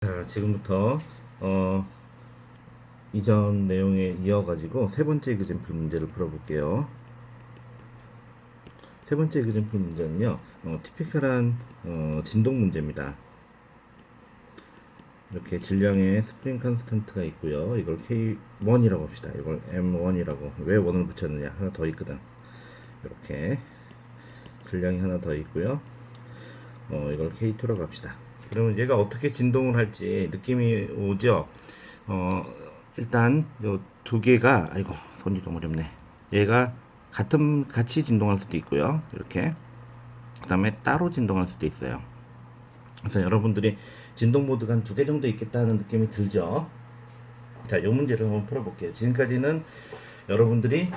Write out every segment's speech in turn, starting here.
자, 지금부터 어, 이전 내용에 이어가지고 세 번째 에그젬플 문제를 풀어볼게요. 세 번째 에그젬플 문제는요, 티피컬한 진동 문제입니다. 이렇게 질량의 스프링 컨스턴트가 있고요. 이걸 K1이라고 합시다. 이걸 M1이라고. 왜 1을 붙였느냐? 하나 더 있거든. 이렇게 질량이 하나 더 있고요. 이걸 K2라고 합시다. 그러면 얘가 어떻게 진동을 할지 느낌이 오죠? 어, 일단 요 두 개가 아이고 손이 좀 어렵네. 얘가 같이 진동할 수도 있고요. 이렇게 그다음에 따로 진동할 수도 있어요. 그래서 여러분들이 진동 모드가 한 두 개 정도 있겠다는 느낌이 들죠. 자, 이 문제를 한번 풀어볼게요. 지금까지는 여러분들이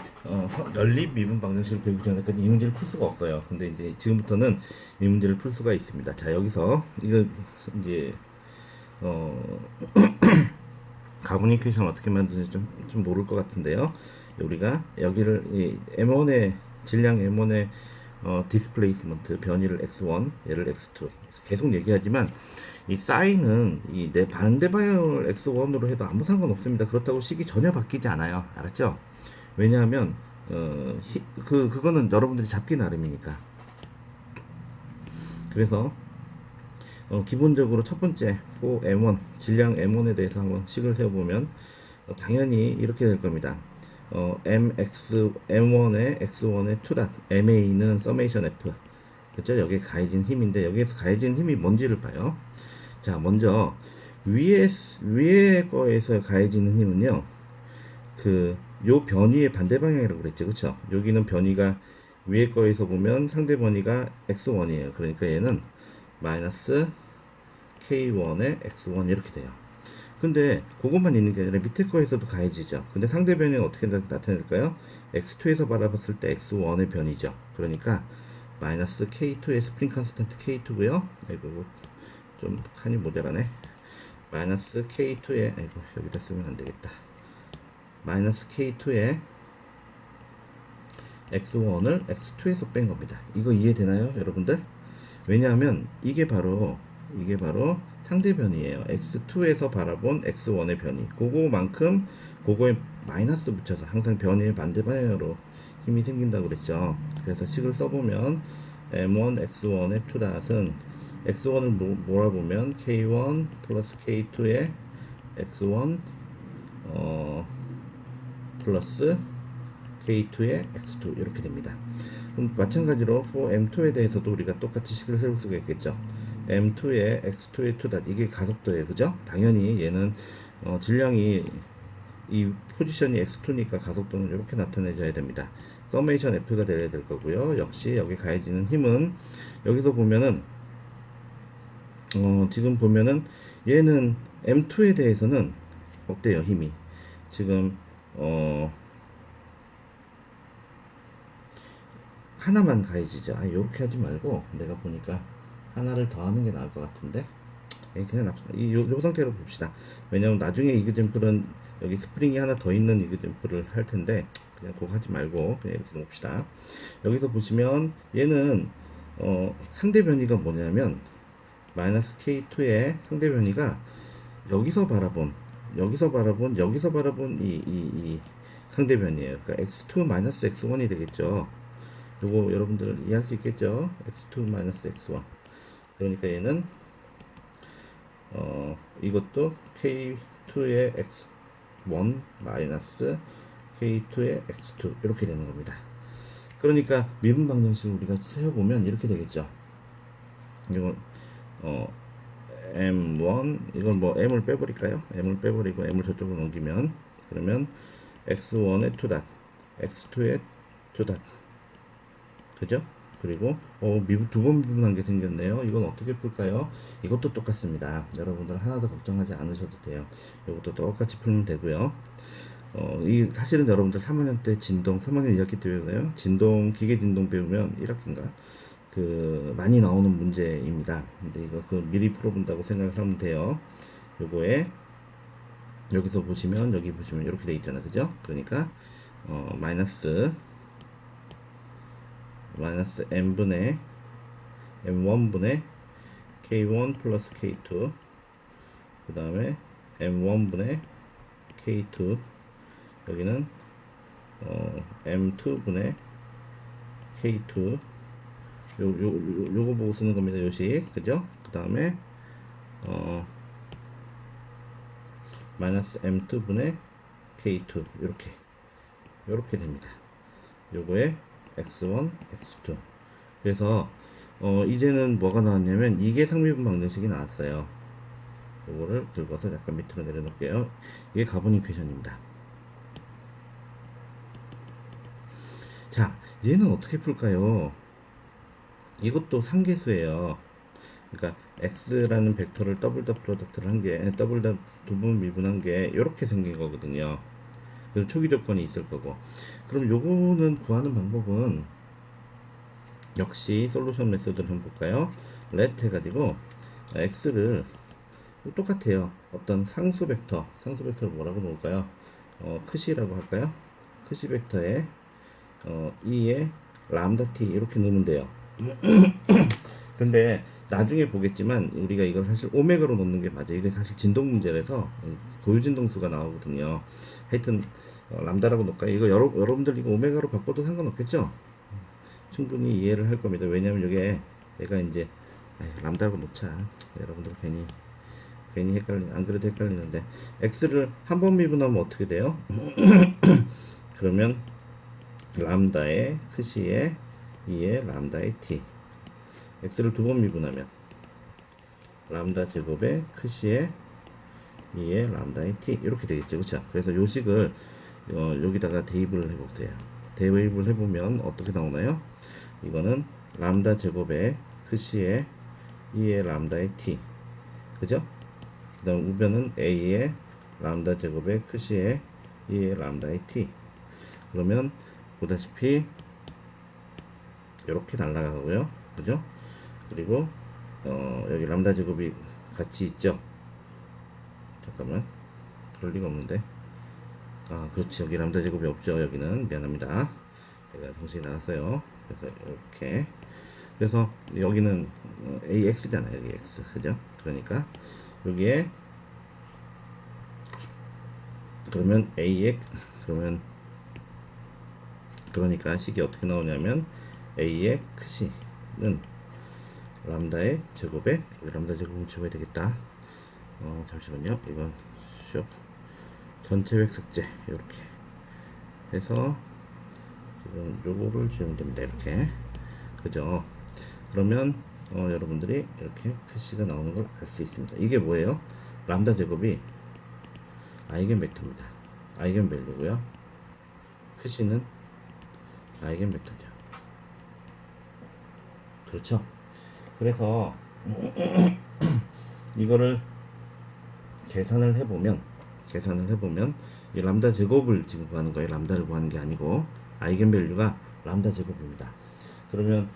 연립 미분 방정식을 배우기 전에까지 이 문제를 풀 수가 없어요. 근데 이제 지금부터는 이 문제를 풀 수가 있습니다. 자, 여기서 이거 이제 어, 가분 이퀘이션 어떻게 만드는지 좀 모를 것 같은데요. 우리가 여기를 이 M1의 질량 M1의 디스플레이스먼트 변이를 X1, 얘를 X2 계속 얘기하지만 이 사인은 이 내 반대 방향을 X1으로 해도 아무 상관없습니다. 그렇다고 식이 전혀 바뀌지 않아요. 알았죠? 왜냐하면 그거는 여러분들이 잡기 나름이니까. 그래서 기본적으로 첫 번째 M1 질량 M1에 대해서 한번 식을 세워보면 당연히 이렇게 될 겁니다. M1의 X1의 2닷 MA는 서메이션 F 그죠? 여기에 가해진 힘인데 여기에서 가해진 힘이 뭔지를 봐요. 자, 먼저 위에 거에서 가해지는 힘은요. 요 변이의 반대 방향이라고 그랬죠. 그쵸? 여기는 변이가 위에 거에서 보면 상대 변이가 X1이에요. 그러니까 얘는 마이너스 K1의 X1 이렇게 돼요. 근데 그것만 있는 게 아니라 밑에 거에서도 가해지죠. 근데 상대 변이는 어떻게 나타낼까요? X2에서 바라봤을 때 X1의 변이죠. 그러니까 마이너스 K2의 스프링 컨스턴트 K2고요. 아이고 좀 칸이 모자라네. 마이너스 K2의 아이고 여기다 쓰면 안 되겠다. 마이너스 K2의 X1을 X2에서 뺀 겁니다. 이거 이해되나요, 여러분들? 왜냐하면 이게 바로 상대 변이에요. X2에서 바라본 X1의 변이. 그거만큼 그거에 마이너스 붙여서 항상 변이의 반대 방향으로 힘이 생긴다고 그랬죠. 그래서 식을 써보면 M1 X1의 2닷은 X1을 몰아보면 K1 플러스 K2의 X1 플러스 K2의 X2 이렇게 됩니다. 그럼 마찬가지로 for M2에 대해서도 우리가 똑같이 식을 세울 수가 있겠죠. M2의 X2의 2닷 이게 가속도예요. 그죠? 당연히 얘는 질량이 이 포지션이 X2니까 가속도는 이렇게 나타내줘야 됩니다. 서메이션 F가 되어야 될 거고요. 역시 여기 가해지는 힘은 여기서 보면은 지금 보면은 얘는 M2에 대해서는 어때요? 힘이 지금 하나만 가해지죠. 요렇게 하지 말고 내가 보니까 하나를 더 하는 게 나을 것 같은데 그냥 납시다. 요 상태로 봅시다. 왜냐면 나중에 이그잼플은 여기 스프링이 하나 더 있는 이그잼플을 할 텐데 그냥 그거 하지 말고 그냥 이렇게 놓읍시다. 여기서 보시면 얘는 상대 변이가 뭐냐면 마이너스 K2의 상대 변이가 여기서 바라본 이 상대 변이에요. 그러니까 X2 마이너스 X1이 되겠죠. 요거 여러분들 이해할 수 있겠죠? X2 마이너스 X1. 그러니까 얘는 이것도 K2의 X1 마이너스 K2의 X2 이렇게 되는 겁니다. 그러니까 미분 방정식을 우리가 세워보면 이렇게 되겠죠. 이건 M1 이건 뭐 M을 빼버릴까요? M을 빼버리고 M을 저쪽으로 넘기면 그러면 X1의 2닷 X2의 2닷 그죠? 그리고 미분 두 번 미분한 게 생겼네요. 이건 어떻게 풀까요? 이것도 똑같습니다. 여러분들 하나도 걱정하지 않으셔도 돼요. 이것도 똑같이 풀면 되고요. 이 사실은 여러분들 3학년 때 진동 3학년 2학기 때 배우나요? 진동 기계 진동 배우면 1학기인가 많이 나오는 문제입니다. 근데 이거 미리 풀어본다고 생각을 하면 돼요. 요거에 여기서 보시면 여기 보시면 이렇게 돼 있잖아, 그죠? 그러니까 마이너스 m1분의 k1 플러스 k2 그 다음에 m1분의 k2, 여기는 m2분의 k2, 요거 보고 쓰는 겁니다. 요식, 그죠? 그 다음에 마이너스 m2분의 k2, 요렇게 됩니다. 요거에 x1, x2. 그래서 이제는 뭐가 나왔냐면 이게 상미분 방정식이 나왔어요. 요거를 긁어서 약간 밑으로 내려놓을게요. 이게 가본 이퀘션입니다. 자, 얘는 어떻게 풀까요? 이것도 상계수예요. 그러니까 x라는 벡터를 더블 더 프로덕트를 한 게, 더블 더 두 번 미분한 게 이렇게 생긴 거거든요. 그럼 초기 조건이 있을 거고. 그럼 요거는 구하는 방법은 역시 솔루션 메소드를 한번 볼까요? let 해가지고 x를 똑같아요. 어떤 상수 벡터를 뭐라고 놓을까요? 크시라고 할까요? 크시 벡터에 2에 람다 t 이렇게 넣으면 돼요. 근데 나중에 보겠지만 우리가 이걸 사실 오메가로 놓는 게 맞아요. 이게 사실 진동 문제라서 고유진동수가 나오거든요. 하여튼 람다라고 놓을까요? 이거 여러분들 이거 오메가로 바꿔도 상관없겠죠? 충분히 이해를 할 겁니다. 왜냐면 이게 얘가 이제 람다라고 놓자. 여러분들 괜히 안 그래도 헷갈리는데 x를 한 번 미분하면 어떻게 돼요? 그러면 람다의 크시에 2의 람다의 t, x를 두 번 미분하면 람다 제곱의 크시에 2의 람다의 t 이렇게 되겠죠. 그렇죠? 그래서 요식을 여기다가 대입을 해보세요. 대입을 해보면 어떻게 나오나요? 이거는 람다 제곱의 크시에 2의 람다의 t, 그죠? 그 다음 우변은 a의 람다 제곱의 크시에 2의 람다의 t. 그러면 보다시피 이렇게 날아가고요, 그죠? 그리고 여기 람다 제곱이 같이 있죠. 잠깐만, 그럴 리가 없는데. 그렇지, 여기 람다 제곱이 없죠. 여기는 미안합니다. 제가 정신이 나갔어요. 그래서 이렇게, 그래서 여기는 AX잖아요. 여기 X, 그죠? 그러니까 여기에 그러면 AX, 그러니까 식이 어떻게 나오냐면 A의 크시는 람다의 제곱에, 람다 제곱을 지워야 되겠다. 잠시만요. 이건 숍 전체 획석제 이렇게 해서 지금 요거를 지우면 됩니다. 이렇게, 그죠? 그러면 여러분들이 이렇게 크시가 나오는 걸 알 수 있습니다. 이게 뭐예요? 람다 제곱이 아이겐 벡터입니다. 아이겐 밸류고요. 크시는 아이겐 벡터죠. 그렇죠? 그래서 이거를 계산을 해보면 이 람다 제곱을 지금 구하는 거예요. 람다를 구하는 게 아니고 아이겐 밸류가 람다 제곱입니다. 그러면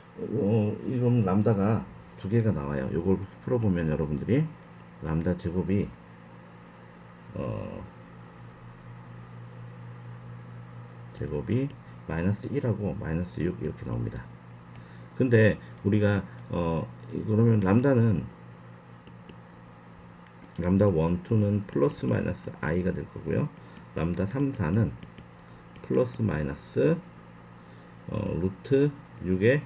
이런 람다가 두 개가 나와요. 요걸 풀어보면 여러분들이 람다 제곱이 제곱이 마이너스 1하고 마이너스 6 이렇게 나옵니다. 근데 우리가 그러면 람다는 람다 1, 2는 플러스 마이너스 i가 될 거고요. 람다 3, 4는 플러스 마이너스 루트 6의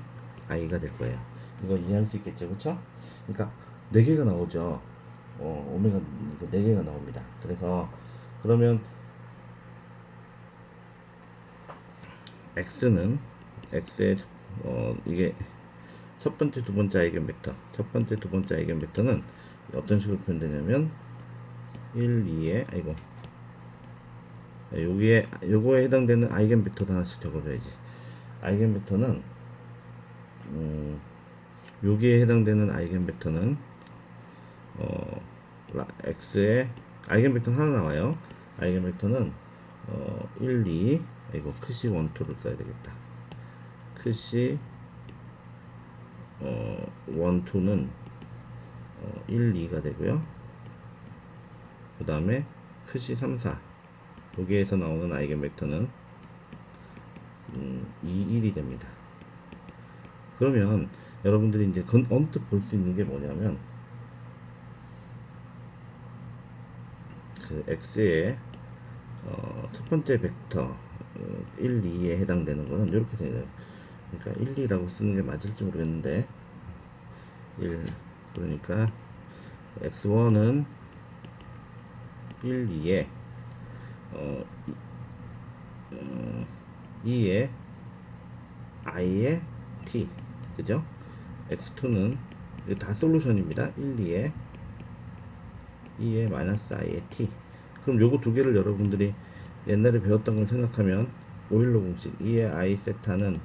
i가 될 거예요. 이거 이해할 수 있겠죠, 그렇죠? 그러니까 4개가 나오죠. 오메가 4개가 나옵니다. 그래서 그러면 x는 x의 이게 첫 번째, 두 번째 아이겐 벡터, 첫 번째, 두 번째 아이겐 벡터는 어떤 식으로 표현되냐면 1, 2에 여기에 요거에 해당되는 아이겐 벡터도 하나씩 적어줘야지. 아이겐 벡터는 여기에 해당되는 아이겐 벡터는 x의 아이겐 벡터 하나 나와요. 아이겐 벡터는 1, 2, 크시 1, 2를 써야 되겠다. 크시 1, 2는 1, 2가 되고요. 그 다음에 크시 3, 4 여기에서 나오는 아이겐 벡터는 2, 1이 됩니다. 그러면 여러분들이 이제 언뜻 볼 수 있는 게 뭐냐면 그 x의 첫 번째 벡터 1, 2에 해당되는 거는 이렇게 생겨요. 그러니까 1, 2라고 쓰는 게 맞을지 모르겠는데 1 그러니까 x1은 1, 2에 2에 i의 t 그죠? x2는 이거 다 솔루션입니다. 1, 2에 마이너스 i의 t. 그럼 요거 두 개를 여러분들이 옛날에 배웠던 걸 생각하면 오일러 공식 2의 i 세타는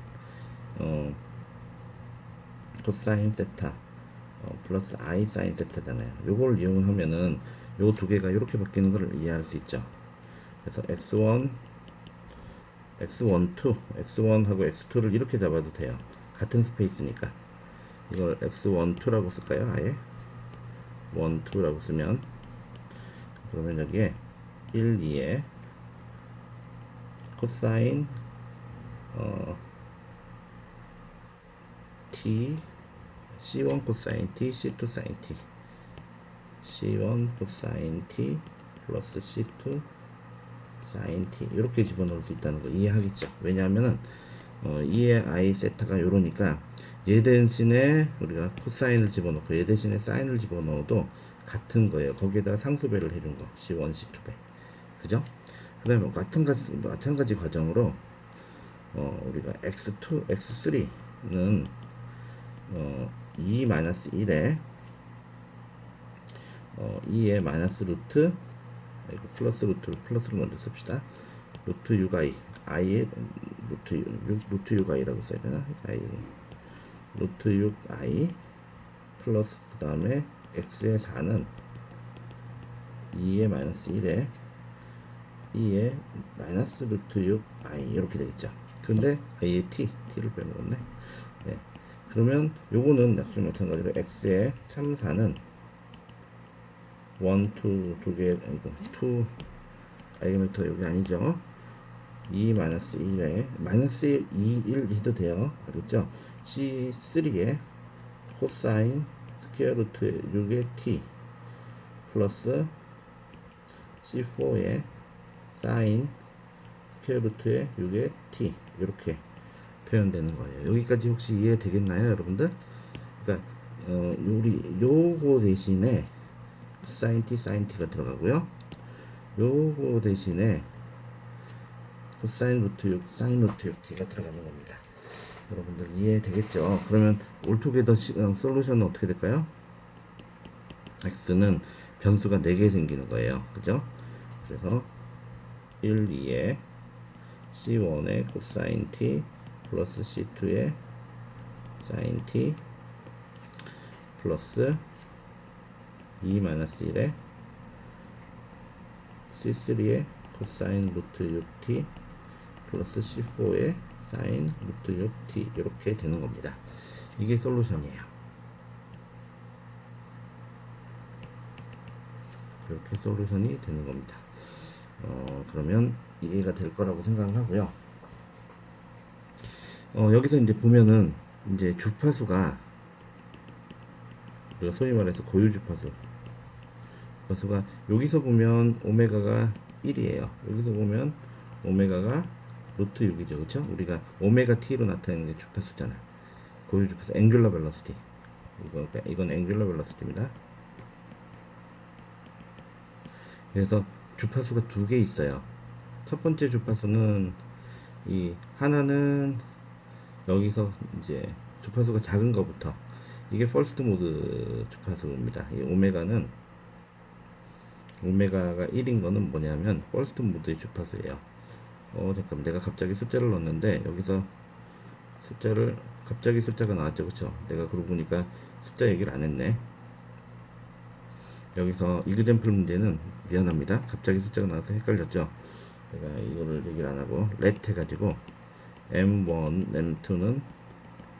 코사인 세타 플러스 i 사인 세타잖아요. 요걸 이용하면은 요 두 개가 이렇게 바뀌는 걸 이해할 수 있죠. 그래서 x1 x1하고 x2를 이렇게 잡아도 돼요. 같은 스페이스니까. 이걸 x12라고 쓸까요? 아예 1, 2라고 쓰면 그러면 여기에 1, 2에 코사인 t c1 코사인 t c2 사인 t c1 코사인 t 플러스 c2 사인 t 이렇게 집어넣을 수 있다는 거 이해하겠죠? 왜냐하면은 2의 i 세타가 요러니까 얘 대신에 우리가 코사인을 집어넣고 얘 대신에 사인을 집어넣어도 같은 거예요. 거기에다가 상수배를 해준 거 c1 c2배 그죠? 그 다음에 마찬가지 과정으로 우리가 x2 x3는 2-1에 2의 마이너스 루트 이거 플러스로 먼저 씁시다. 루트 6i i의 루트 6i라고 써야 되나? i 루트 6i 플러스 그 다음에 x의 4는 2의 마이너스 1에 2의 마이너스 루트 6i 이렇게 되겠죠. 근데 i의 t를 빼먹었네. 네. 그러면 요거는 역시 마찬가지로 x의 3, 4는 1, 2 두 개 이거 2 아이겐벡터가 여기 아니죠. 2 마이너스 1에 마이너스 2, 1 해도 돼요. 알겠죠? C3에 코사인 스퀘어 루트 6의 t 플러스 C4에 사인 스퀘어 루트의 6의 t 이렇게 표현되는 거예요. 여기까지 혹시 이해되겠나요, 여러분들? 그러니까 우리 요거 대신에 사인 t 사인 t가 들어가고요. 요거 대신에 코사인 루트 6 사인 루트 6t가 들어가는 겁니다. 여러분들 이해되겠죠? 그러면 올투게더 솔루션은 어떻게 될까요? x는 변수가 4개 생기는 거예요. 그죠? 그래서 1, 2에 c1의 코사인 t 플러스 c2의 사인 t 플러스 2-1에 c3의 코사인 루트 6t 플러스 c4의 사인 루트 6t 이렇게 되는 겁니다. 이게 솔루션이에요. 이렇게 솔루션이 되는 겁니다. 그러면 이해가 될 거라고 생각하고요. 여기서 이제 보면은 이제 주파수가 우리가 소위 말해서 고유 주파수가 여기서 보면 오메가가 1이에요. 여기서 보면 오메가가 루트 6이죠. 그렇죠? 우리가 오메가 t로 나타내는 게 주파수잖아. 고유 주파수 앵귤러 벨러시티. 이건 앵귤러 벨러시티입니다. 그래서 주파수가 두 개 있어요. 첫 번째 주파수는 이 하나는 여기서 이제 주파수가 작은 거부터 이게 퍼스트 모드 주파수입니다. 이 오메가가 1인 거는 뭐냐면 퍼스트 모드의 주파수예요. 잠깐 내가 갑자기 숫자를 넣었는데 여기서 갑자기 숫자가 나왔죠. 그쵸? 내가 그러고 보니까 숫자 얘기를 안 했네. 여기서 이그젠플 문제는 미안합니다. 갑자기 숫자가 나와서 헷갈렸죠. 내가 이거를 얘기를 안 하고 let 해가지고 M1, M2는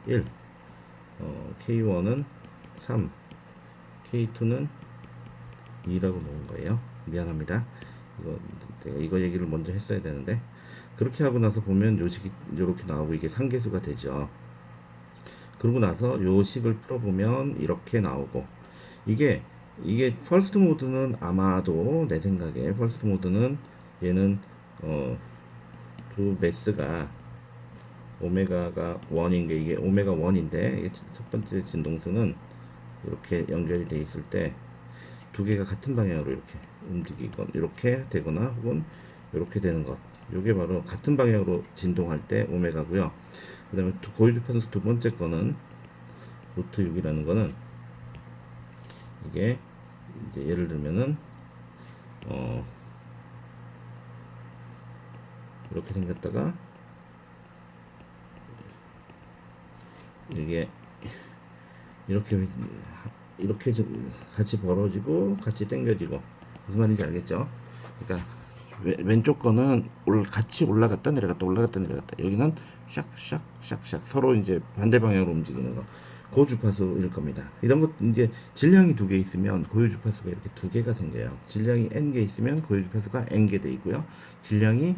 1, K1은 3, K2는 2라고 놓은 거예요. 미안합니다. 내가 이거 얘기를 먼저 했어야 되는데 그렇게 하고 나서 보면 요식이 이렇게 나오고 이게 상계수가 되죠. 그러고 나서 요 식을 풀어보면 이렇게 나오고 이게 이게 퍼스트 모드는 아마도 내 생각에 퍼스트 모드는 얘는 두 매스가 오메가가 1인 게 이게 오메가 1인데 이게 첫 번째 진동수는 이렇게 연결이 돼 있을 때 두 개가 같은 방향으로 이렇게 움직이건 이렇게 되거나 혹은 이렇게 되는 것, 요게 바로 같은 방향으로 진동할 때 오메가고요. 그 다음에 고유 주파수 두 번째 거는 루트 6이라는 거는 이게 이제 예를 들면은 어 이렇게 생겼다가 이게 이렇게 이렇게 좀 같이 벌어지고 같이 당겨지고 무슨 말인지 알겠죠? 그러니까 왼쪽 거는 같이 올라갔다 내려갔다 올라갔다 내려갔다, 여기는 샥샥샥샥 서로 이제 반대 방향으로 움직이는 거, 고주파수일 겁니다. 이런 것 이제 질량이 두 개 있으면 고유 주파수가 이렇게 두 개가 생겨요. 질량이 n 개 있으면 고유 주파수가 n 개 돼 있고요. 질량이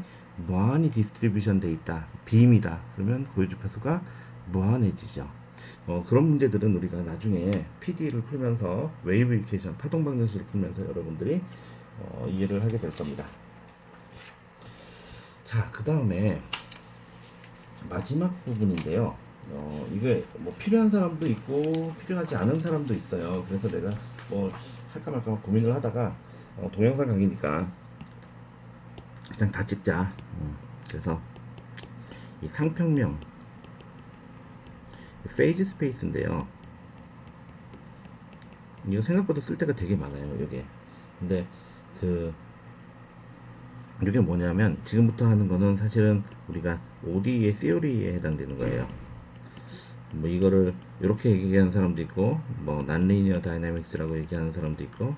무한히 디스트리뷰션 돼 있다, 빔이다, 그러면 고유 주파수가 무한해지죠. 그런 문제들은 우리가 나중에 PD를 풀면서 웨이브 이퀘이션 파동 방정식을 풀면서 여러분들이 이해를 하게 될 겁니다. 자, 그 다음에 마지막 부분인데요. 이게 뭐 필요한 사람도 있고 필요하지 않은 사람도 있어요. 그래서 내가 뭐 할까 말까 고민을 하다가 동영상 강의니까 그냥 다 찍자. 그래서 이 상평명 페이지 스페이스인데요. 이거 생각보다 쓸 때가 되게 많아요, 이게. 근데 이게 뭐냐면 지금부터 하는 거는 사실은 우리가 ODE의 시오리에 해당되는 거예요. 뭐 이거를 이렇게 얘기하는 사람도 있고, 뭐 난리니어 다이나믹스라고 얘기하는 사람도 있고,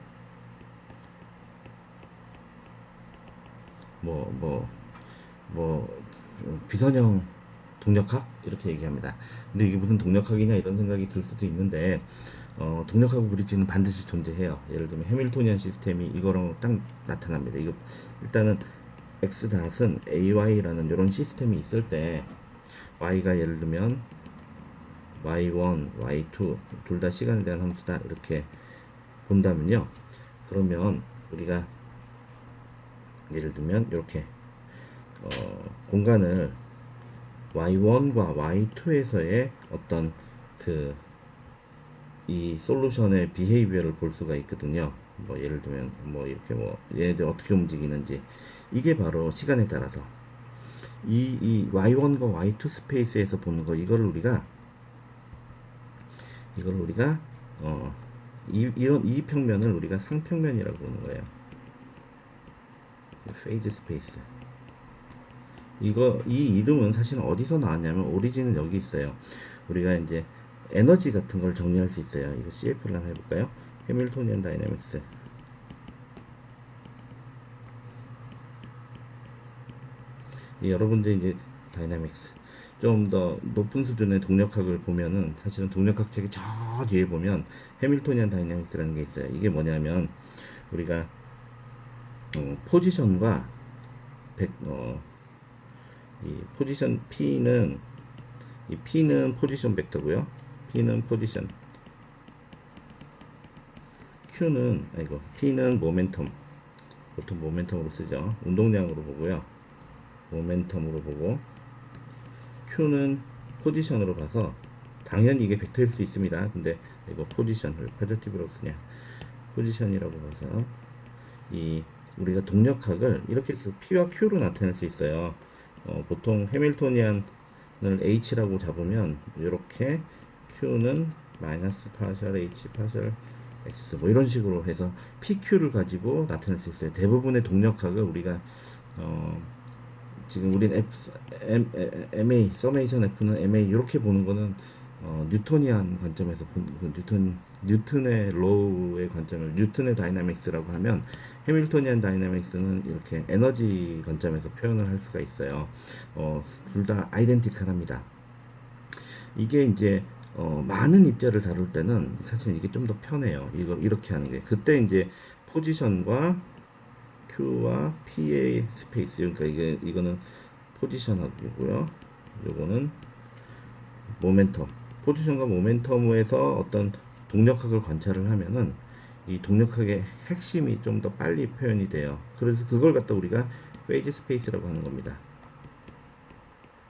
뭐 뭐 뭐 비선형 동력학 이렇게 얘기합니다. 근데 이게 무슨 동력학이냐 이런 생각이 들 수도 있는데, 동력하고 브릿지는 반드시 존재해요. 예를 들면 해밀토니안 시스템이 이거랑 딱 나타납니다. 이거 일단은 X닷은 AY라는 이런 시스템이 있을 때 Y가 예를 들면 Y1, Y2 둘 다 시간에 대한 함수다 이렇게 본다면요. 그러면 우리가 예를 들면 이렇게 공간을 Y1과 Y2에서의 어떤 이 솔루션의 비헤이비어를 볼 수가 있거든요. 뭐 예를 들면 뭐 이렇게 뭐 얘네들 어떻게 움직이는지, 이게 바로 시간에 따라서 이 Y1과 Y2 스페이스에서 보는 거, 이걸 우리가 이런 이 평면을 우리가 상평면이라고 부르는 거예요. 페이지 스페이스. 이 이름은 사실은 어디서 나왔냐면 오리진은 여기 있어요. 우리가 이제 에너지 같은 걸 정리할 수 있어요. 이거 CF를 하나 해볼까요? 해밀토니안 다이내믹스. 여러분들 이제 다이내믹스 좀 더 높은 수준의 동력학을 보면은 사실은 동력학 책의 저 뒤에 보면 해밀토니안 다이내믹스라는 게 있어요. 이게 뭐냐면 우리가 포지션과 이 포지션 P는 포지션 벡터고요. P는 포지션, P는 모멘텀, 보통 모멘텀으로 쓰죠. 운동량으로 보고요. 모멘텀으로 보고, Q는 포지션으로 봐서 당연히 이게 벡터일 수 있습니다. 근데 이거 포지션, 왜 포지티브라고 쓰냐? 포지션이라고 봐서 우리가 동력학을 이렇게 해서 P와 Q로 나타낼 수 있어요. 보통 해밀토니안을 H라고 잡으면 이렇게 Q는 마이너스 파셜 H 파셜 X 뭐 이런 식으로 해서 PQ를 가지고 나타낼 수 있어요. 대부분의 동력학을 우리가 지금 우린 MA 서메이션 F는 MA 이렇게 보는 거는 뉴토니안 관점에서 뉴턴의 로우의 관점을 뉴턴의 다이나믹스라고 하면, 해밀토니안 다이나믹스는 이렇게 에너지 관점에서 표현을 할 수가 있어요. 둘 다 아이덴티컬합니다. 이게 이제 많은 입자를 다룰 때는 사실 이게 좀 더 편해요. 이거 이렇게 하는 게. 그때 이제 포지션과 Q와 P의 스페이스, 그러니까 이거는 포지션하고요. 요거는 모멘텀. 포지션과 모멘텀에서 어떤 동력학을 관찰을 하면은 이 동력학의 핵심이 좀 더 빨리 표현이 돼요. 그래서 그걸 갖다 우리가 페이지 스페이스라고 하는 겁니다.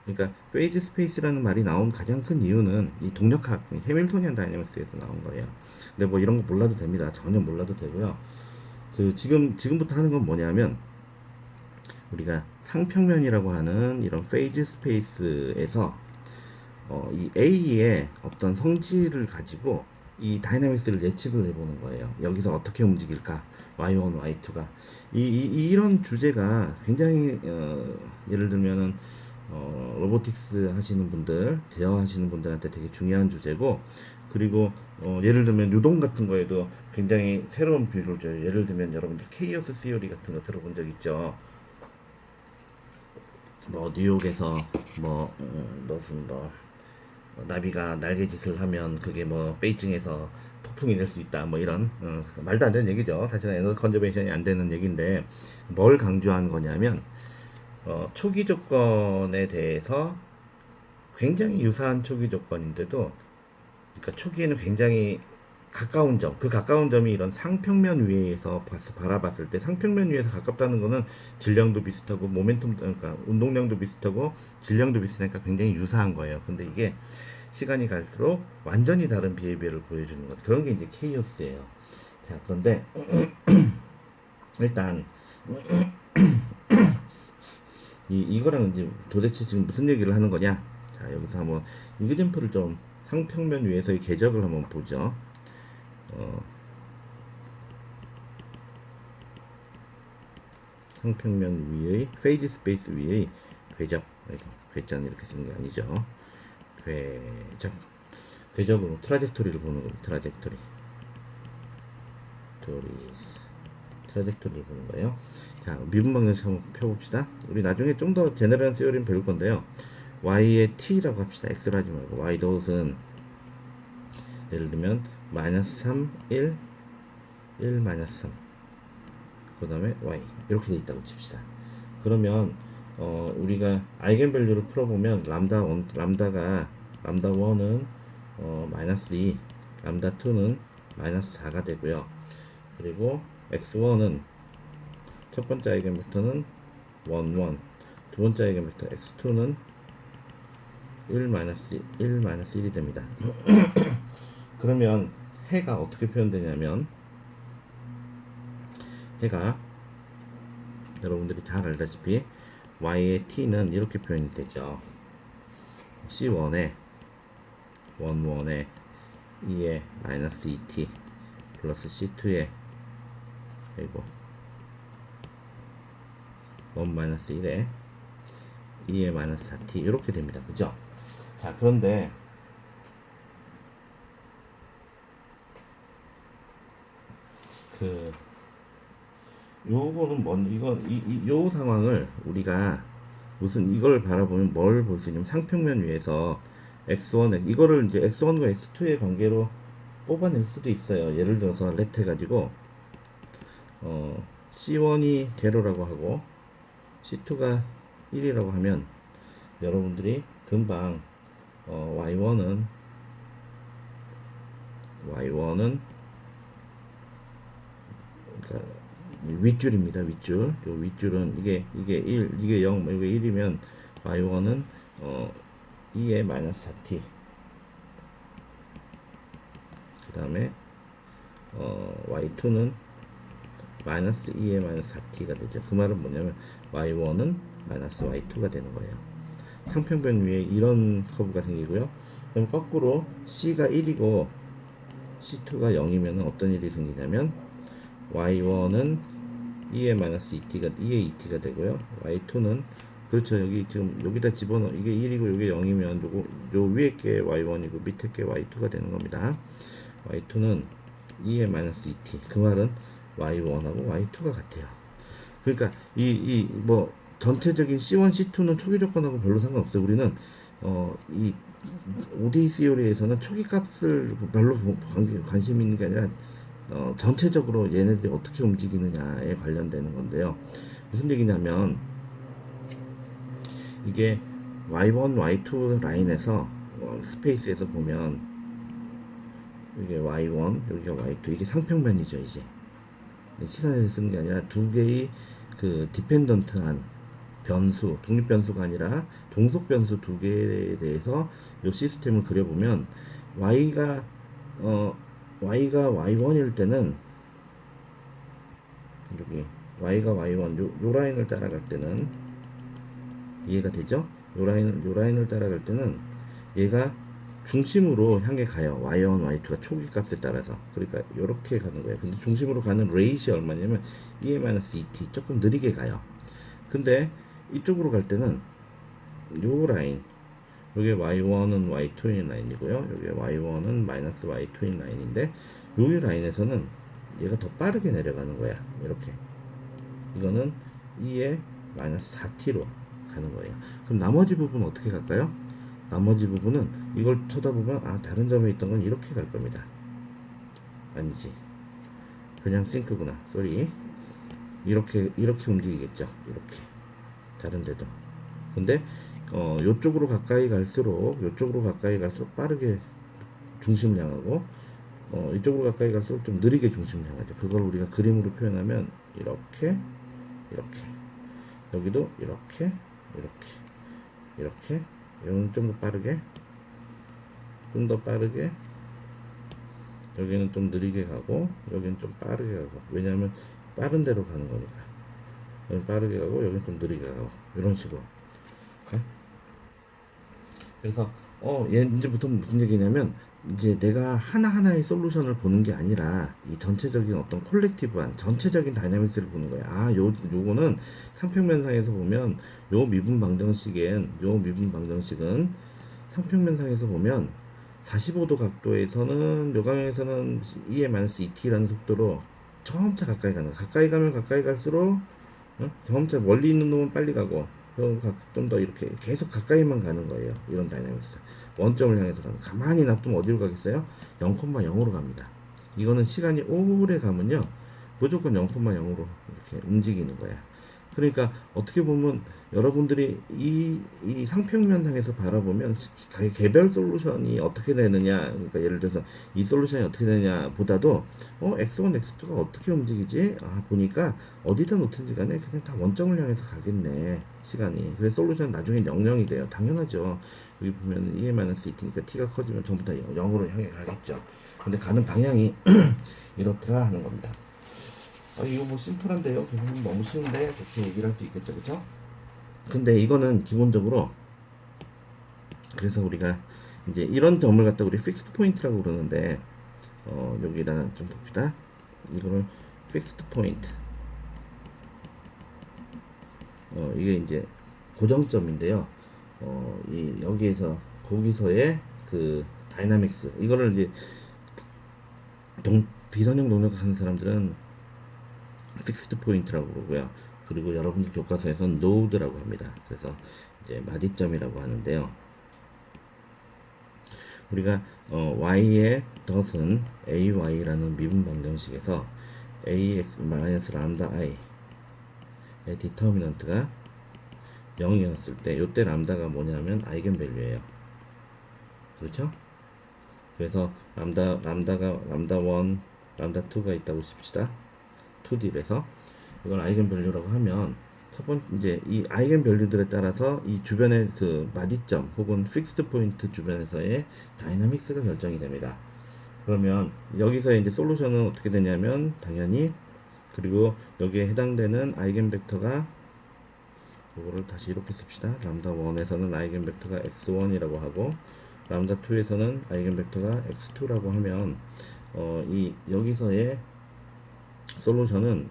그러니까 페이지 스페이스라는 말이 나온 가장 큰 이유는 이 동력학, 해밀토니안 다이내믹스에서 나온 거예요. 근데 뭐 이런 거 몰라도 됩니다. 전혀 몰라도 되고요. 그 지금부터 하는 건 뭐냐면 우리가 상평면이라고 하는 이런 페이지 스페이스에서 이 A의 어떤 성질을 가지고 이 다이나믹스를 예측을 해보는 거예요. 여기서 어떻게 움직일까? Y1, Y2가 이런 주제가 굉장히 예를 들면은 로보틱스 하시는 분들, 제어하시는 분들한테 되게 중요한 주제고, 그리고 예를 들면 유동 같은 거에도 굉장히 새로운 비율을 줘요. 예를 들면 여러분들 케이오스 시오리 같은 거 들어본 적 있죠? 뭐 뉴욕에서 뭐 무슨 뭐 나비가 날개짓을 하면 그게 뭐 베이징에서 폭풍이 될 수 있다 뭐 이런 말도 안 되는 얘기죠. 사실은 에너지 컨저베이션이 안 되는 얘기인데 뭘 강조한 거냐면 초기 조건에 대해서 굉장히 유사한 초기 조건인데도 그러니까 초기에는 굉장히 가까운 점, 그 가까운 점이 이런 상평면 위에서 바라봤을 때 상평면 위에서 가깝다는 거는 질량도 비슷하고 모멘텀, 그러니까 운동량도 비슷하고 질량도 비슷하니까 굉장히 유사한 거예요. 근데 이게 시간이 갈수록 완전히 다른 비헤비어를 보여주는 것, 그런 게 이제 케이오스예요. 자, 그런데 일단 이거랑 이제 도대체 지금 무슨 얘기를 하는 거냐? 자, 여기서 한번 이그젠플을 좀 상평면 위에서의 궤적을 한번 보죠. 상평면 위의 페이지 스페이스 위의 궤적, 궤자는 이렇게 쓰는 게 아니죠. 궤적, 궤적으로 트라젝토리를 보는 겁니다. 트라젝토리를 보는 거예요. 자, 미분 방정식 한번 펴봅시다. 우리 나중에 좀 더 제너럴한 세어리는 배울 건데요. y의 t라고 합시다. x로 하지 말고 y 돛은 예를 들면 마이너스 3, 1, 마이너스 3, 그 다음에 y 이렇게 돼 있다고 칩시다. 그러면 우리가 아이겐밸류를 풀어보면 람다가 람다 1은 마이너스 2, 람다 2는 마이너스 4가 되고요. 그리고 x1은 첫 번째 아이겐벡터는 1, 1, 두 번째 아이겐벡터 x2는 1, 마이너스 1이 됩니다. 그러면 해가 어떻게 표현되냐면 해가 여러분들이 잘 알다시피 y의 t는 이렇게 표현이 되죠. c1에 1에 2에 마이너스 2t 플러스 c2에 그리고 1 마이너스 1에 2에 마이너스 4t 이렇게 됩니다. 그죠? 자, 그런데 요거는 요 상황을 우리가 무슨 이걸 바라보면 뭘 볼 수 있냐면 상평면 위에서 x1 이거를 이제 x1과 x2의 관계로 뽑아낼 수도 있어요. 예를 들어서 렛 해가지고 c1이 0라고 하고 c2가 1이라고 하면 여러분들이 금방 y1은 그러니까 윗줄입니다. 윗줄. 요 윗줄은 이게 1, 이게 0, 이게 1이면 y1은 2의 마이너스 4t. 그 다음에 y2는 마이너스 2의 마이너스 4t가 되죠. 그 말은 뭐냐면 y1은 마이너스 y2가 되는 거예요. 상평면 위에 이런 커브가 생기고요. 그럼 거꾸로 c가 1이고 c2가 0이면 어떤 일이 생기냐면 y1은 2의 마이너스 2의 2t가 되고요. y2는 그렇죠. 여기 지금 여기다 집어넣어 이게 1이고 이게 0이면 요 위에 게 y1이고 밑에 게 y2가 되는 겁니다. y2는 2의 마이너스 2t. 그 말은 y1하고 y2가 같아요. 그러니까 뭐 전체적인 C1, C2는 초기 조건하고 별로 상관없어요. 우리는 이 ODE 시오리에서는 초기 값을 별로 관심 있는 게 아니라 전체적으로 얘네들이 어떻게 움직이느냐에 관련되는 건데요. 무슨 얘기냐면 이게 y1, y2 라인에서 스페이스에서 보면 이게 y1, 여기가 y2, 이게 상평면이죠. 이제 시간에 쓰는 게 아니라 두 개의 그 디펜던트한 변수, 독립 변수가 아니라 동속 변수 두 개에 대해서 이 시스템을 그려보면 y가 y가 y1일 때는 여기 y가 y1 요 라인을 따라갈 때는 이해가 되죠? 요 라인을 따라갈 때는 얘가 중심으로 향해 가요. y1, y2가 초기 값에 따라서. 그러니까 이렇게 가는 거예요. 근데 중심으로 가는 레이시 얼마냐면 e-et 조금 느리게 가요. 근데 이쪽으로 갈 때는 요 라인, 요게 y1은 y2인 라인이고요. 요게 y1은 마이너스 y2인 라인인데 요 라인에서는 얘가 더 빠르게 내려가는 거야. 이렇게. 이거는 2에 마이너스 4t로 가는 거예요. 그럼 나머지 부분 어떻게 갈까요? 나머지 부분은 이걸 쳐다보면 아 다른 점에 있던 건 이렇게 갈 겁니다. 아니지. 그냥 싱크구나. 쏘리. 이렇게 움직이겠죠. 이렇게. 다른 데도. 근데 요쪽으로 가까이 갈수록 빠르게 중심을 향하고 이쪽으로 가까이 갈수록 좀 느리게 중심을 향하죠. 그걸 우리가 그림으로 표현하면 이렇게 여기도 이렇게 여기는 좀 더 빠르게 여기는 좀 느리게 가고 여기는 좀 빠르게 가고 왜냐하면 빠른 데로 가는 거니까 여기는 빠르게 가고 여기는 좀 느리게 가고 이런 식으로. 그래서 얘 이제부터 무슨 얘기냐면 이제 내가 하나하나의 솔루션을 보는 게 아니라 이 전체적인 어떤 콜렉티브한 전체적인 다이나믹스를 보는 거야. 아, 요거는 상평면상에서 보면 요 미분 방정식은 상평면상에서 보면 45도 각도에서는 요강에서는 e-et라는 속도로 점차 가까이 가는 거야. 가까이 가면 가까이 갈수록 점차 멀리 있는 놈은 빨리 가고 좀 더 이렇게 계속 가까이만 가는 거예요. 이런 다이나믹스. 원점을 향해서 가면 가만히 놔두면 어디로 가겠어요? 0,0으로 갑니다. 이거는 시간이 오래 가면요. 무조건 0,0으로 이렇게 움직이는 거야. 그러니까 어떻게 보면 여러분들이 이 상평면상에서 바라보면 개별 솔루션이 어떻게 되느냐, 그러니까 예를 들어서 이 솔루션이 어떻게 되느냐 보다도 x1, x2가 어떻게 움직이지? 아, 보니까 어디다 놓든지 간에 그냥 다 원점을 향해서 가겠네, 시간이. 그래서 솔루션 나중에 0,0이 돼요. 당연하죠. 여기 보면 e-et니까 t가 커지면 전부 다 0으로 향해 가겠죠. 근데 가는 방향이 이렇더라 하는 겁니다. 이거 뭐 심플한데요. 교수님 너무 쉬운데 그렇게 얘기를 할 수 있겠죠, 그렇죠? 근데 이거는 기본적으로 그래서 우리가 이제 이런 점을 갖다 우리 픽스드 포인트라고 그러는데 여기다가 좀 봅시다. 이거를 픽스드 포인트. 이게 이제 고정점인데요. 여기에서 거기서의 그 다이나믹스 이거를 이제 비선형 동력 하는 사람들은 픽스드 포인트라고 그러고요. 그리고 여러분들 교과서에서는 노드라고 합니다. 그래서 이제 마디점이라고 하는데요. 우리가 y의 덫은 ay라는 미분 방정식에서 ax-람다 i의 디터미넌트가 0이었을 때 이때 람다가 뭐냐면 아이겐밸류예요. 그렇죠? 그래서 람다가 람다 1, 람다 2가 있다고 칩시다. 2D에서 이걸 아이겐밸류라고 하면 첫 번째 이제 이 아이겐밸류들에 따라서 이 주변의 그 마디점 혹은 픽스드 포인트 주변에서의 다이나믹스가 결정이 됩니다. 그러면 여기서 이제 솔루션은 어떻게 되냐면 당연히 그리고 여기에 해당되는 아이겐벡터가 이거를 다시 이렇게 씁시다. 람다 1에서는 아이겐벡터가 x1이라고 하고 람다 2에서는 아이겐벡터가 x2라고 하면 이 여기서의 솔루션은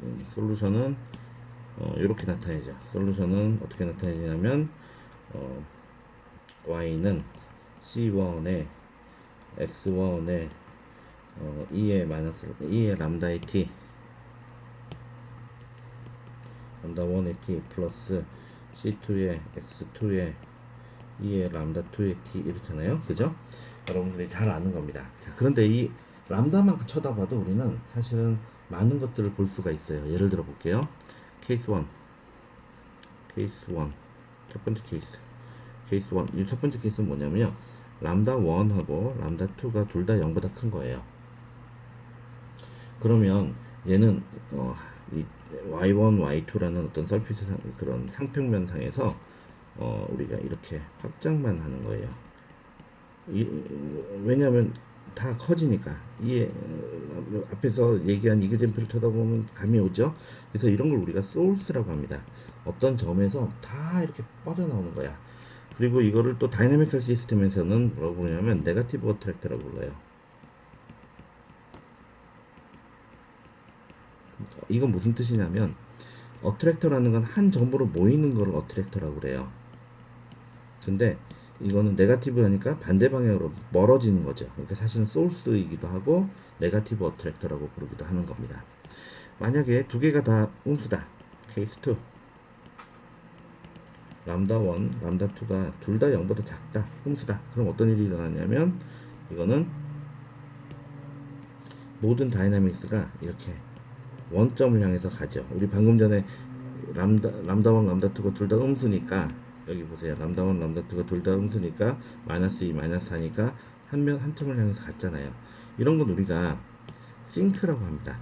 이렇게 나타내죠. 솔루션은 어떻게 나타내냐면 y는 c1에 x1에 2의 람다의 t 람다 1의 t 플러스 c2의 x2의 2의 람다 2의 t 이렇잖아요. 그죠? 여러분들이 잘 아는 겁니다. 자, 그런데 이 람다만 쳐다봐도 우리는 사실은 많은 것들을 볼 수가 있어요. 예를 들어 볼게요. 케이스 1 첫 번째 케이스 이 첫 번째 케이스는 뭐냐면요. 람다 1하고 람다 2가 둘 다 0보다 큰 거예요. 그러면 얘는 이 y1, y2라는 어떤 서피스 그런 상평면상에서 우리가 이렇게 확장만 하는 거예요. 왜냐하면 다 커지니까 이게 앞에서 얘기한 이그젠플을 쳐다보면 감이 오죠. 그래서 이런 걸 우리가 소urce라고 합니다. 어떤 점에서 다 이렇게 뻗어나오는 거야. 그리고 이거를 또 다이내미컬 시스템에서는 뭐라고 부르냐면 네거티브 어트랙터라고 불러요. 이건 무슨 뜻이냐면 어트랙터라는 건 한 점으로 모이는 거를 어트랙터라고 그래요. 근데 이거는 네거티브하니까 반대 방향으로 멀어지는 거죠. 그러니까 사실은 소urce이기도 하고 네거티브 어트랙터라고 부르기도 하는 겁니다. 만약에 두 개가 다 음수다. 케이스 2. 람다 1, 람다 2가 둘 다 0보다 작다. 음수다. 그럼 어떤 일이 일어나냐면 이거는 모든 다이나믹스가 이렇게 원점을 향해서 가죠. 우리 방금 전에 람다 1, 람다 2가 둘 다 음수니까 여기 보세요. 람다 1, 람다 2가 둘 다 음수니까 마이너스 2, 마이너스 4니까 한 점을 향해서 갔잖아요. 이런 건 우리가 싱크라고 합니다.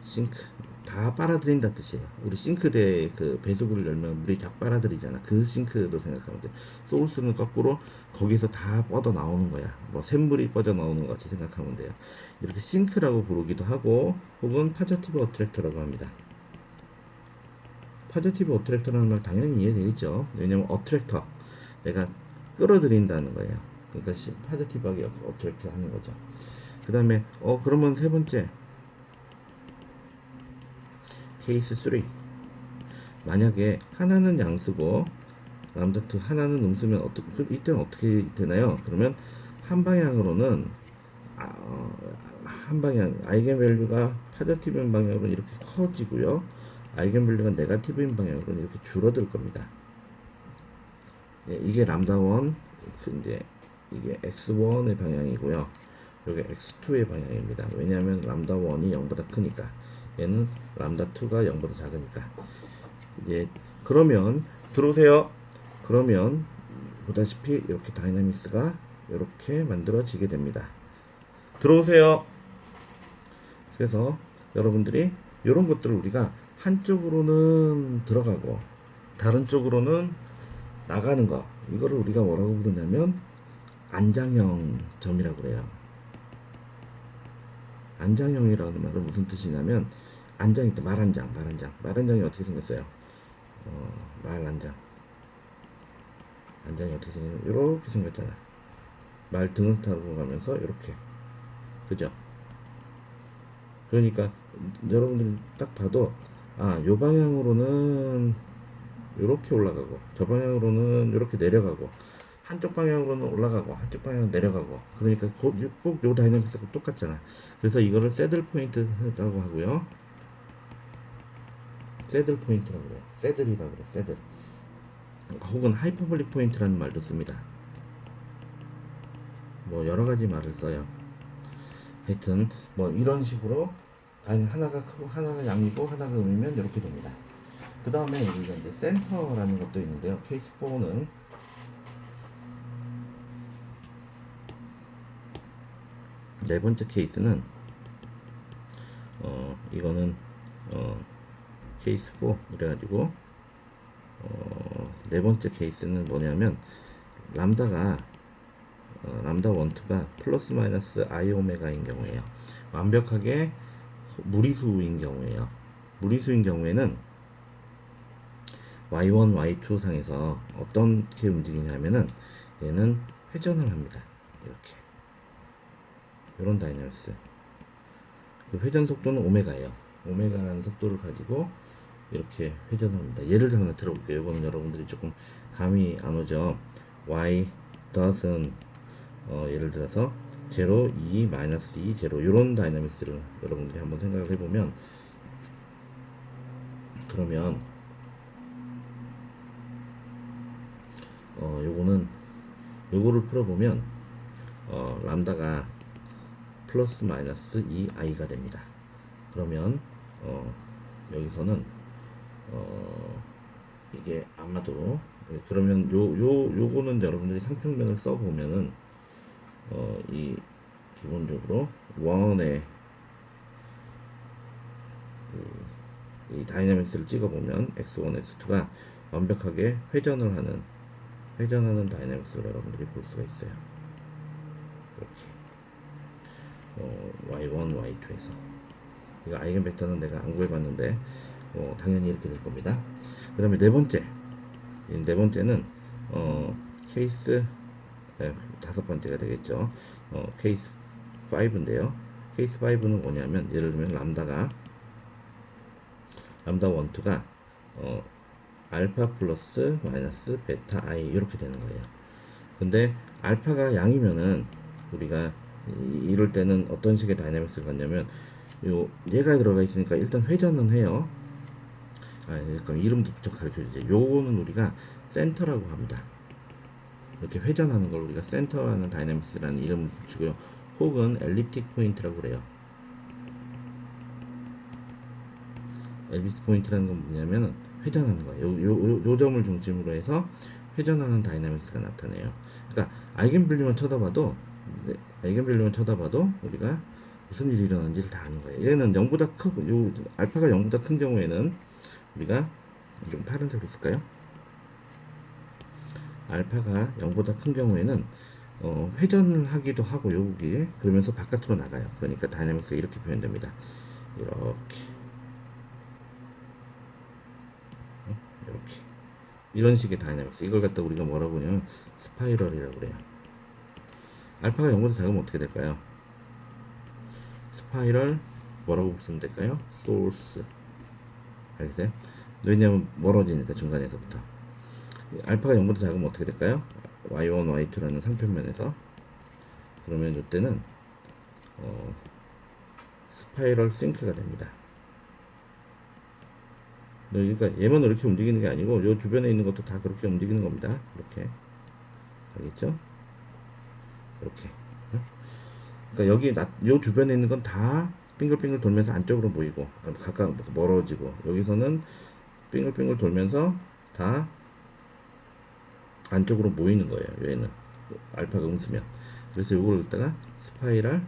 싱크. 다 빨아들인다 뜻이에요. 우리 싱크대 그 배수구를 열면 물이 다 빨아들이잖아. 그 싱크로 생각하면 돼. 소울스는 거꾸로 거기서 다 뻗어 나오는 거야. 뭐 샘물이 뻗어 나오는 것 같이 생각하면 돼요. 이렇게 싱크라고 부르기도 하고 혹은 파저티브 어트랙터라고 합니다. 파저티브 어트랙터라는 말 당연히 이해되겠죠. 왜냐면 어트랙터 내가 끌어들인다는 거예요. 그러니까 파저티브하게 어트랙터 하는 거죠. 그 다음에 그러면 세 번째 케이스 3. 만약에 하나는 양수고 람다2 하나는 음수면 이때는 어떻게 되나요? 그러면 한 방향으로는 한 방향 아이겐밸류가 포지티브인 방향으로는 이렇게 커지고요. 아이겐밸류가 네거티브인 방향으로는 이렇게 줄어들 겁니다. 예, 이게 람다1 이제 이게 x1의 방향이고요. 이게 x2의 방향입니다. 왜냐하면 람다1이 0보다 크니까 얘는 람다2가 0보다 작으니까. 예, 그러면 들어오세요. 그러면 보다시피 이렇게 다이나믹스가 이렇게 만들어지게 됩니다. 들어오세요. 그래서 여러분들이 이런 것들을 우리가 한쪽으로는 들어가고 다른 쪽으로는 나가는 거, 이거를 우리가 뭐라고 부르냐면 안장형 점이라고 그래요. 안장형이라는 말은 무슨 뜻이냐면 안장이 있다. 말한장이 어떻게 생겼어요? 말안장. 안장이 어떻게 생겼냐? 이렇게 생겼잖아. 말 등을 타고 가면서 이렇게, 그죠? 그러니까 여러분들이 딱 봐도 요 방향으로는 이렇게 올라가고 저 방향으로는 이렇게 내려가고 한쪽 방향으로는 올라가고 한쪽 방향으로 내려가고, 그러니까 꼭 요 다이내믹스가 똑같잖아. 그래서 이거를 새들 포인트라고 하고요. 새들 포인트라고 그래요. 새들이라고 그래요. 새들. 혹은 하이퍼볼릭 포인트라는 말도 씁니다. 뭐 여러 가지 말을 써요. 하여튼 뭐 이런 식으로 하나가 크고 하나가 양이고 하나가 음이면 이렇게 됩니다. 그 다음에 여기가 이제 센터라는 것도 있는데요. 케이스 4는 네 번째 케이스는 이거는 케이스 4 그래가지고 네 번째 케이스는 뭐냐면 람다가 람다 1, 2가 플러스 마이너스 i 오메가인 경우에요. 완벽하게 무리수인 경우에요. 무리수인 경우에는 y1, y2 상에서 어떻게 움직이냐면은 얘는 회전을 합니다. 이렇게 이런 다이내믹스. 그 회전 속도는 오메가예요. 오메가라는 속도를 가지고 이렇게 회전합니다. 예를 들어 하나 들어볼게요. 이거는 여러분들이 조금 감이 안 오죠. y doesn't 예를 들어서 0, 2, 마이너스 2, 0 이런 다이내믹스를 여러분들이 한번 생각을 해보면, 그러면 요거를 풀어보면 람다가 플러스 마이너스 2i가 됩니다. 그러면 여기서는 이게 아마도 그러면 요거는 여러분들이 상평면을 써보면은 이 기본적으로 원의 이 다이내믹스를 찍어보면 x1, x2가 완벽하게 회전하는 다이내믹스를 여러분들이 볼 수가 있어요. 이렇게 y1, y2에서 이거 아이겐 벡터는 내가 안 구해봤는데 당연히 이렇게 될 겁니다. 그 다음에 네 번째는 케이스 다섯 번째가 되겠죠. 케이스 5인데요. 케이스 5는 뭐냐면 예를 들면 람다 1, 2가 알파 플러스 마이너스 베타 i 이렇게 되는 거예요. 근데 알파가 양이면은 우리가 이럴 때는 어떤 식의 다이내믹스를 갖냐면 얘가 들어가 있으니까 일단 회전은 해요. 그럼 이름도 좀 가르쳐주죠. 요거는 우리가 센터라고 합니다. 이렇게 회전하는 걸 우리가 센터라는 다이내믹스라는 이름을 붙이고요. 혹은 엘립틱 포인트라고 그래요. 엘립틱 포인트라는 건 뭐냐면 회전하는 거예요. 요 점을 중심으로 해서 회전하는 다이내믹스가 나타나요. 그러니까 아이겐밸류만 쳐다봐도 우리가 무슨 일이 일어나는지를 다 아는 거예요. 얘는 0보다 크고 알파가 0보다 큰 경우에는 우리가 좀 파란색으로 쓸까요? 알파가 0보다 큰 경우에는 회전을 하기도 하고 여기 그러면서 바깥으로 나가요. 그러니까 다이내믹스가 이렇게 표현됩니다. 이렇게 이런 식의 다이내믹스, 이걸 갖다 우리가 뭐라고 하냐면 스파이럴이라고 그래요. 알파가 0보다 작으면 어떻게 될까요? 스파이럴 뭐라고 쓰면 될까요? 소스. 알겠어요? 왜냐면 멀어지니까 중간에서부터. 알파가 0보다 작으면 어떻게 될까요? y1, y2라는 상편면에서. 그러면 이때는 스파이럴 싱크가 됩니다. 그러니까 얘만 이렇게 움직이는 게 아니고 요 주변에 있는 것도 다 그렇게 움직이는 겁니다. 이렇게. 알겠죠? 이렇게. 그러니까 여기 요 주변에 있는 건 다 빙글빙글 돌면서 안쪽으로 모이고 가까워 멀어지고, 여기서는 빙글빙글 돌면서 다 안쪽으로 모이는 거예요. 얘는 알파가 음수면. 그래서 요걸 갖다가 스파이럴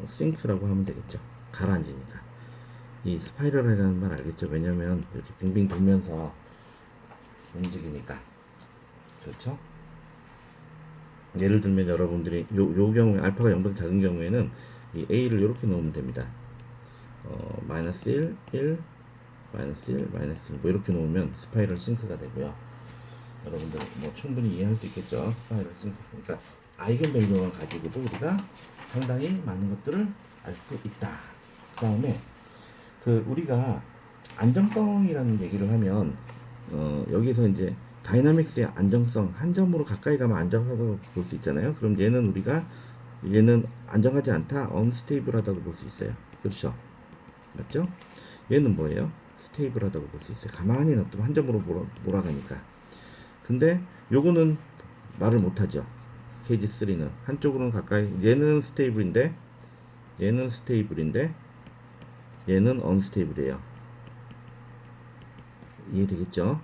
싱크라고 하면 되겠죠. 가라앉으니까. 이 스파이럴이라는 말 알겠죠? 왜냐면 이렇게 빙빙 돌면서 움직이니까. 그렇죠? 예를 들면 여러분들이 요 경우에 알파가 0보다 작은 경우에는 이 a를 이렇게 놓으면 됩니다. 마이너스 1, 마이너스 1, 마이너스 1 뭐 이렇게 놓으면 스파이럴 싱크가 되고요. 여러분들 뭐 충분히 이해할 수 있겠죠? 스파이럴 싱크. 그러니까 아이겐밸류만 가지고도 우리가 상당히 많은 것들을 알 수 있다. 그 다음에 우리가 안정성이라는 얘기를 하면 여기서 이제 다이나믹스의 안정성, 한 점으로 가까이 가면 안정하다고 볼 수 있잖아요. 그럼 얘는 안정하지 않다, 언스테이블하다고 볼 수 있어요. 그렇죠? 맞죠? 얘는 뭐예요? 스테이블하다고 볼 수 있어요. 가만히 놔두면 한 점으로 몰아가니까. 근데 요거는 말을 못하죠. 케이지 3는 한쪽으로는 가까이, 얘는 스테이블인데 얘는 언스테이블이에요. 이해되겠죠?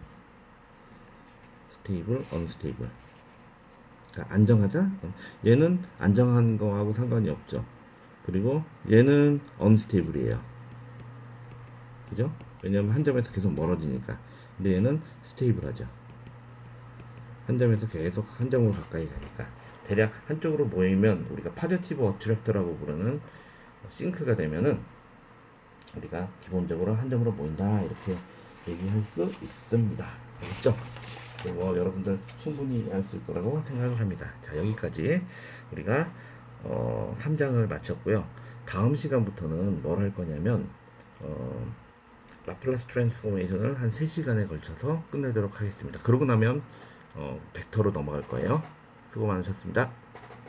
스테이블, 언스테이블. 그러니까 안정하자. 얘는 안정한 거하고 상관이 없죠. 그리고 얘는 언스테이블이에요. 그죠? 왜냐면 한 점에서 계속 멀어지니까. 근데 얘는 스테이블하죠. 한 점에서 계속 한 점으로 가까이 가니까. 대략 한쪽으로 모이면 우리가 파저티브 어트랙터라고 부르는 싱크가 되면은 우리가 기본적으로 한 점으로 모인다 이렇게 얘기할 수 있습니다. 알겠죠? 그리고 여러분들 충분히 알 수 있을 거라고 생각을 합니다. 자, 여기까지 우리가 3장을 마쳤고요. 다음 시간부터는 뭘 할 거냐면 라플라스 트랜스포메이션을 한 3시간에 걸쳐서 끝내도록 하겠습니다. 그러고 나면 벡터로 넘어갈 거예요. 수고 많으셨습니다.